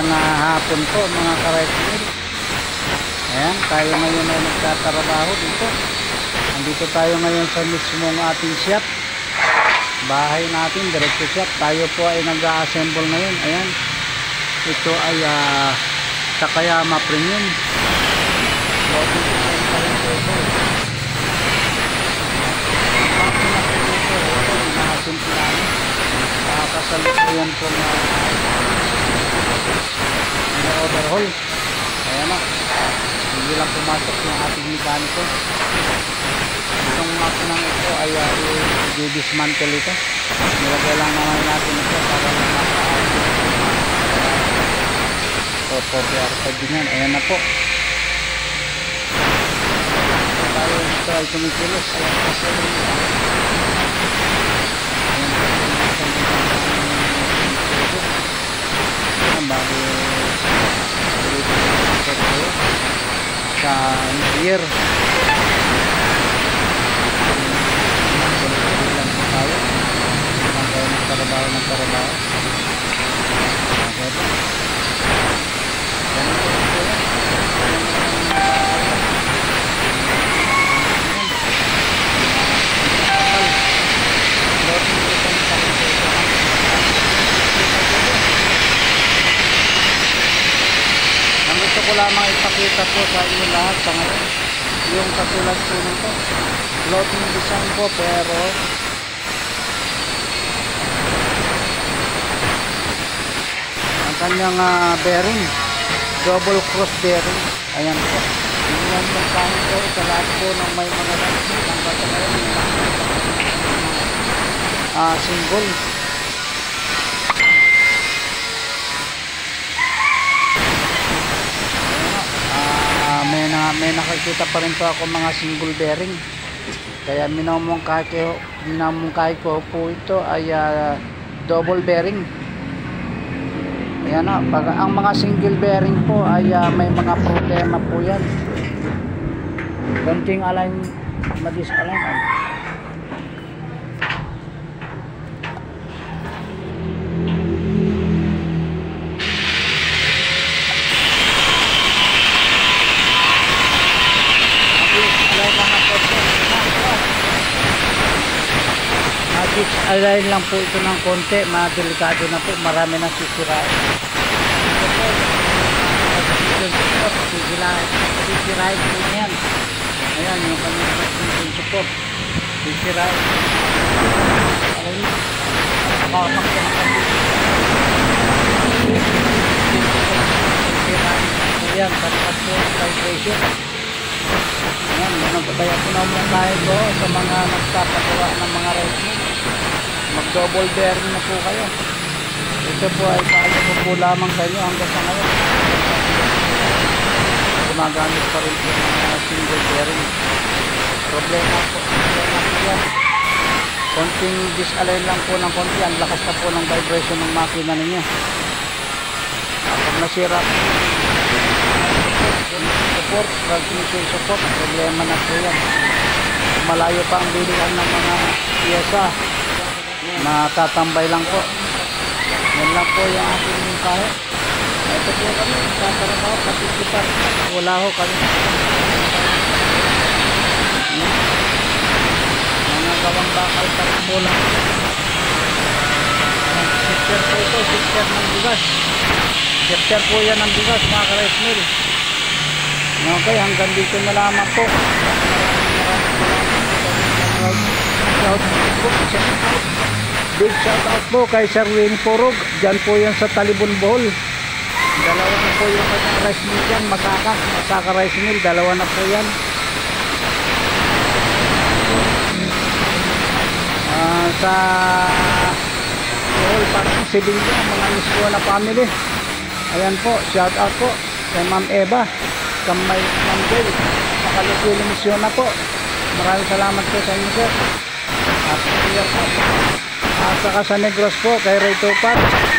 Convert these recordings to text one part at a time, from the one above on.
magandang hapon po mga ka-rice. Ayan, tayo ngayon ay nagtatrabaho dito. Andito tayo ngayon sa mismong ating shop. Bahay natin, diretso shop. Tayo po ay nag-assemble ngayon. Ayan, ito ay Takayama Premium. Kasalukuyan po na overhaul. Ayan na, hindi lang pumasok yung ating mekaniko. Itong makinang ito ay i-dismantle ito. Nilagay lang naman natin ito para lang so for the archive din yan. Ayan na po, tayo ito ay tumikilos. Ayan kasi bago sa year lang po tayo hanggang nagtrabaho ko lamang ipakita po sa inyo lahat sa ngayon yung katulad po nito floating design po, pero ang kanyang bearing double cross bearing. Ayan po, tingnan yung kain po sa lahat po ng may mga symbol. May nakikita pa rin po ako mga single bearing, kaya minamungkay ko po ito ay double bearing. Ayan na, pag ang mga single bearing po ay may mga problema po yan. Konting madisalign. Align lang po ito ng konti, delikado na po, marami na sisirain. Sisirain po yan. Ayan yung kanyang support, sisirain. Ayan, tapos po vibration. Ayan, kaya po naman tayo po sa mga nagpapagawa ng mga rice mill, mag double bearing na po kayo. Ito po ay paano po lamang sa inyo hanggang sa ngayon. Gumagamit pa rin po ng mga single bearing. Problema po yan. Konting disalign lang po ng konti, ang lakas na po ng vibration ng makina ninyo. Pag nasira po support, transmission support, problema na po yan. Malayo pa ang bilihan ng mga piyesa, matatambay lang po. Yan lang po yung aking mungkahe. Ito po kami tatrabaho, patikipan, wala ho kami mga gawang bakal po lang. Shifter po ito, shifter ng bigas. Shifter po yan ng bigas mga ka-rice mill. Okay, hanggang dito na lamang po. Big shout out po kay Sir Winnie Porog. Diyan po yan sa Talibon, Bohol. Dalawa na po yung kanyang rice mill dyan, Masaka rice mill, dalawa na po yan. Sa Bohol, parang Sibilya, mga Niscola family. Ayan po, shout out po kay Ma'am Eva, kamay Ma'am Jay, Makalupili misyon na po. Maraming salamat po sa inyo, sir. At saka sa Negros po kay Ray Tupat,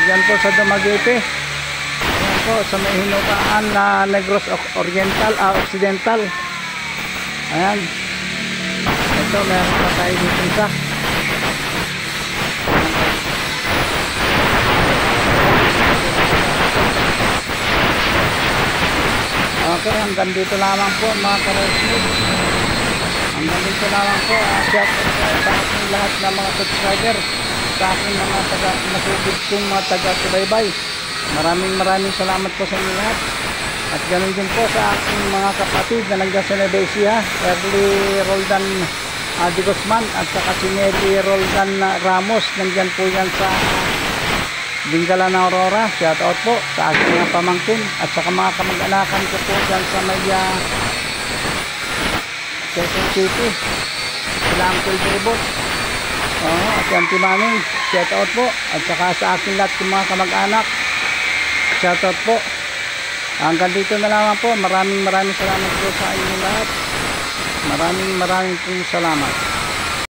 dyan po sa Dumaguete. Ayan po sa may hinukaan na Negros Oriental, Occidental. Ayan, ito meron pa tayo dito isa. hanggang dito lamang po mga ka-Redwood. Hanggang dito lamang po. Shout out sa aking lahat ng mga subscriber, sa aking mga masugid kong mga taga-subaybay. Maraming salamat po sa inyo lahat. At ganoon din po sa aking mga kapatid na nandiyan sa Nevesia, Early Roldan de Guzman at saka si Nelly Roldan Ramos, nandiyan po yan sa Dingalan ng Aurora. Shout out po sa aking mga pamangkin at saka mga kamag-anakan ko po dyan sa Maya Quezon City, sila Uncle Bebot, at yan Timaning. Shout out po at saka sa aking lahat ng mga kamag-anak. Shout out po. Hanggang dito na lamang po. Maraming salamat po sa inyo lahat. Maraming salamat.